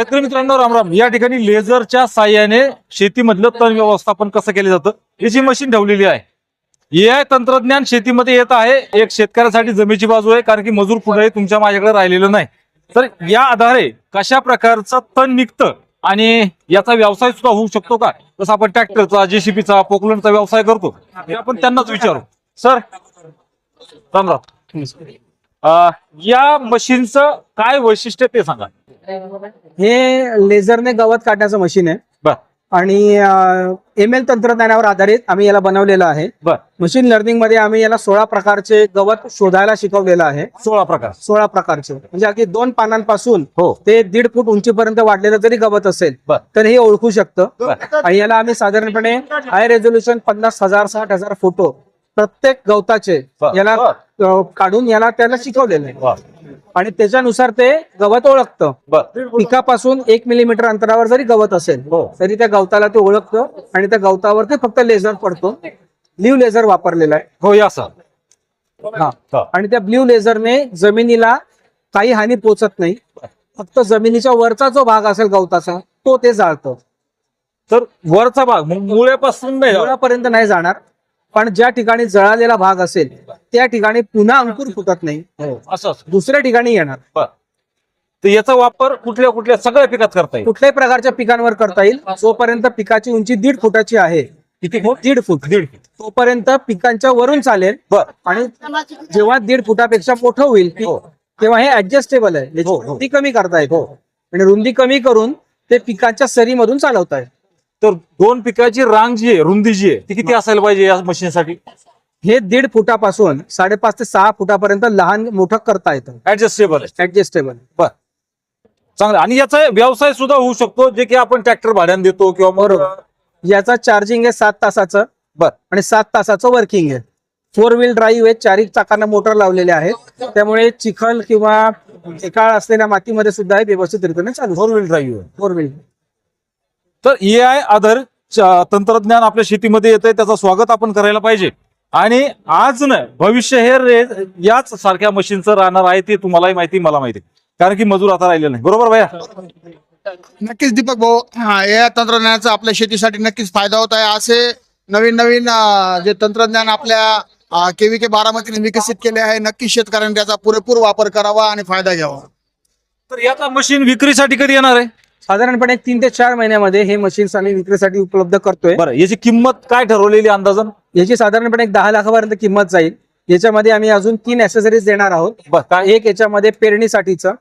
शेतकरी मित्रांनो राम राम. या ठिकाणी लेझरच्या साह्याने शेतीमधलं तण व्यवस्थापन कसं केलं जातं याची मशीन ठेवलेली आहे. AI तंत्रज्ञान शेतीमध्ये येत आहे. एक शेतकऱ्यासाठी जमेची बाजू आहे, कारण की मजूर पुढे तुमच्या माझ्याकडे राहिलेलं नाही. तर या आधारे कशा प्रकारचं तण निघतं आणि याचा व्यवसाय सुद्धा होऊ शकतो का, जसं आपण ट्रॅक्टरचा, JCBचा, पोकलनचा व्यवसाय करतो, हे आपण त्यांनाच विचारू. सर राम राम. या मशीनचं काय वैशिष्ट्य ते सांगा. हे लेझरने गवत काढण्याचं मशीन आहे बर आणि ML तंत्रज्ञानावर आधारित आम्ही याला बनवलेलं आहे. बर. मशीन लर्निंग मध्ये आम्ही याला 16 प्रकारचे गवत शोधायला शिकवलेलं आहे. 16 प्रकारचे म्हणजे अगदी 2 पानांपासून ते 1.5 फूट उंचीपर्यंत वाढलेलं जरी गवत असेल तर हे ओळखू शकतं. आणि याला आम्ही साधारणपणे हाय रेझोल्युशन 50,000 60,000 फोटो प्रत्येक गवताचे याला काढून याला त्याला शिकवलेलं आहे आणि त्याच्यानुसार ते गवत ओळखतं. पिकापासून 1 मिलीमीटर अंतरावर जरी गवत असेल तरी त्या गवताला ते ओळखतं आणि त्या गवतावर ते फक्त लेझर पडतो. ब्ल्यू लेझर वापरलेला आहे. हो या सर. हा, आणि त्या ब्ल्यू लेझरने जमिनीला काही हानी पोचत नाही. फक्त जमिनीच्या वरचा जो भाग असेल गवताचा तो ते जाळतं. तर वरचा भाग मुळ्यापासून नाही, मुळापर्यंत नाही जाणार, पण ज्या ठिकाणी जळालेला भाग असेल त्या ठिकाणी पुन्हा अंकुर फुटत नाही, असं दुसऱ्या ठिकाणी येणार. तर याचा वापर कुठल्या कुठल्या सगळ्या पिकात करता येईल, कुठल्याही प्रकारच्या पिकांवर करता येईल. जोपर्यंत पिकाची उंची 1.5 फुटाची आहे, किती 1.5 फूट तोपर्यंत पिकांच्या वरून चालेल. आणि जेव्हा 1.5 फुटापेक्षा मोठं होईल तेव्हा हे ऍडजस्टेबल आहे, रुंदी कमी करता येतो आणि रुंदी कमी करून ते पिकांच्या सरीमधून चालवता येईल. तर 2 पिकाची रांग जी आहे, रुंदी जी आहे, ती किती असायला पाहिजे या मशीनसाठी? हे 1.5 फुटापासून 5.5 ते 6 फुटापर्यंत लहान मोठं करता येतं. ऍडजस्टेबल. बर, चांगलं. आणि याचा व्यवसाय सुद्धा होऊ शकतो, जे की आपण ट्रॅक्टर भाड्याने देतो किंवा बरोबर. याचा चार्जिंग आहे 7 तासाचं. बर. आणि 7 तासाचं वर्किंग आहे. 4 व्हील ड्राईव्ह आहे. 4 चाकांना मोटर लावलेले आहेत, त्यामुळे चिखल किंवा ढेकाळ असलेल्या मातीमध्ये सुद्धा हे व्यवस्थित रीतीने चालू. 4 व्हील ड्राईव्ह. 4 व्हील. तर AI आधारित तंत्रज्ञान आपल्या शेतीमध्ये येत आहे, त्याचं स्वागत आपण करायला पाहिजे. आणि आज न भविष्य हे याच सारख्या मशीनचं राहणार आहे, ते तुम्हालाही माहिती, मला माहिती, कारण की मजूर आता राहिले नाही. बरोबर भैया? नक्कीच दीपक भाऊ, या तंत्रज्ञानाचा आपल्या शेतीसाठी नक्कीच फायदा होत आहे. असे नवीन नवीन जे तंत्रज्ञान आपल्या KVK बारामतीने विकसित केले आहे, नक्कीच शेतकऱ्यांनी त्याचा पुरेपूर वापर करावा आणि फायदा घ्यावा. तर याचा मशीन विक्रीसाठी कधी येणार आहे? साधारणपणे 3 ते 4 महिन्यामध्ये हे मशीन्स आम्ही विक्रीसाठी उपलब्ध करतोय. बरं, याची किंमत काय ठरवलेली अंदाजन? याची साधारणपणे 10 लाखापर्यंत किंमत जाईल. याच्यामध्ये आम्ही अजून 3 ऍक्सेसरीज देणार आहोत. एक याच्यामध्ये पेरणीसाठीचं,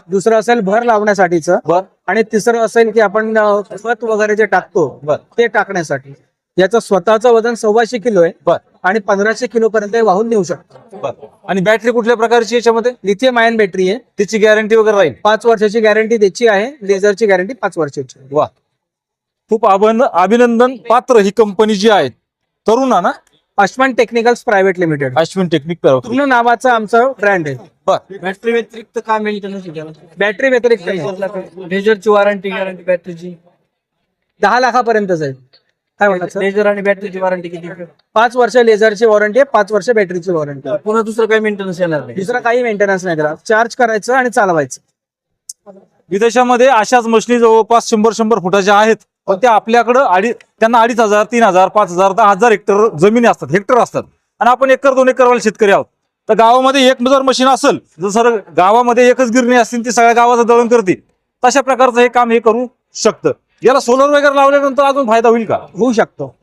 दुसरं असेल भर लावण्यासाठीचं, आणि तिसरं असेल की आपण खत वगैरे जे टाकतो ते टाकण्यासाठी. याचं स्वतःचं वजन 125 किलो आहे आणि 1500 किलो पर्यंत वाहून नेऊ शकतो. आणि बॅटरी कुठल्या प्रकारची याच्यामध्ये? लिथियम आयन बॅटरी आहे. तिची गॅरंटी वगैरे राहील? 5 वर्षाची गॅरंटी त्याची आहे. लेझरची गॅरंटी 5 वर्षाची. वा, खूप अभिनंदन पात्र ही कंपनी जी आहे, तरुणा ना, Ashwin technicals private limited, Ashwin technique पूर्ण नावाचं आमचं ब्रँड आहे. बॅटरी व्यतिरिक्त काय मेंटेनन्स? बॅटरी व्यतिरिक्त लेझरची वॉरंटी गॅरंटी बॅटरीची 10 लाखापर्यंत जाईल. काय म्हणतात? लेझर आणि बॅटरीची वॉरंटी किती? 5 वर्ष लेझरची वॉरंटी आहे, 5 वर्ष बॅटरीची वॉरंटी. पुन्हा दुसरं काही मेंटेनन्स येणार नाही? दुसरा काही मेंटेनन्स नाही त्याला. चार्ज करायचं आणि चालवायचं. विदेशामध्ये अशाच मशीनी जवळपास 100 फुटाच्या आहेत, पण त्या आपल्याकडं त्यांना 2,500 3,000 5,000 10,000 हेक्टर जमिनी असतात, हेक्टर असतात, आणि आपण 1 2 एकरवाले शेतकरी आहोत. तर गावामध्ये एक जर मशीन असेल, जर गावामध्ये एकच गिरणी असतील, ती सगळ्या गावाचं दळण करते, तशा प्रकारचं हे काम हे करू शकतं. याला सोलर वगैरे लावल्यानंतर अजून फायदा होईल का? होऊ शकतो.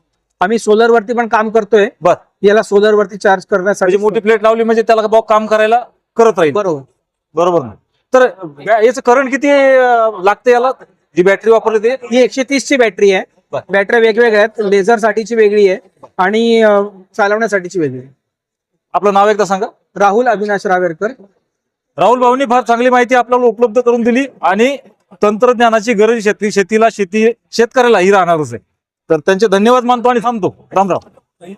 आम्ही सोलर वरती पण काम करतोय. याला सोलर वरती चार्ज करण्यासाठी मोठी प्लेट लावली म्हणजे त्याला काम करायला करत राहील. बरोबर ना. तर याचं करंट किती लागतं याला, जी बॅटरी वापरली ते? ही 130 ची बॅटरी आहे. बॅटरी वेगवेगळ्या आहेत. लेझर साठीची वेगळी आहे आणि चालवण्यासाठीची वेगळी आहे. आपलं नाव एकदा सांगा. राहुल अविनाश रावेरकर. राहुल भाऊनी फार चांगली माहिती आपल्याला उपलब्ध करून दिली, आणि तंत्रज्ञानाची गरज शेतीला शेतकऱ्याला ही राहणारच आहे. तर त्यांचे धन्यवाद मानतो आणि थांबतो. राम राम.